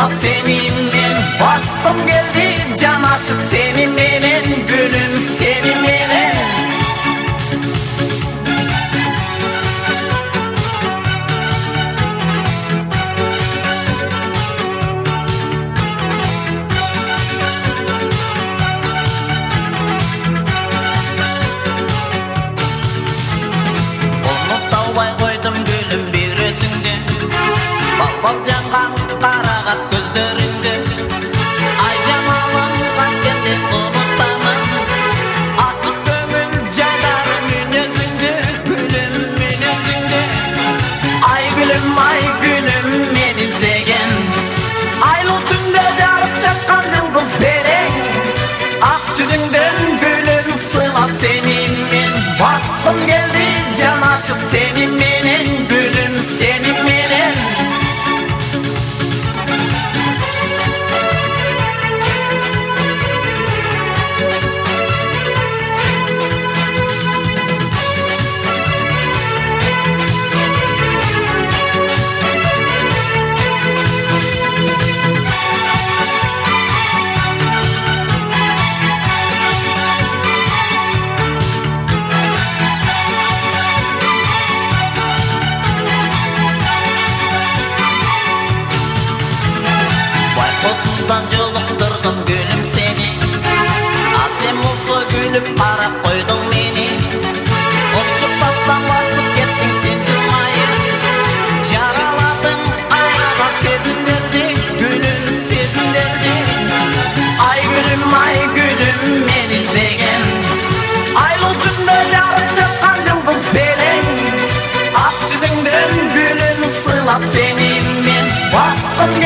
sılap seninle. Bastım geldi can aşık seninle, gülüm seninle. Bal jangan қарағат көздеріңде, ай жамалым қайткенде ұмытамын. Атып көңіл жайлары мінезіңде, гүлім мінезіңде. Ай гүлім мен іздеген, айлы түнде жарып жатқан жылбыз берең. Ақ жүзіңден гүлім сыйлап сенімен, басқым келді жан ашып сеніменен, гүлім сеніменен. Bayqosuzdan жолықтырдым гүлім сені, асем болса күліп қарап қойдың мені. Ұлшықтастан басып кеттің сен жылмайып, жараладың аяға сезімдерді, гүлім сезімдерді. Ай гүлім мен іздеген, айлы түнде жарып жатқан жылбыз берең. Ақ жүзіңден гүлім сыйлап сенімен, басқым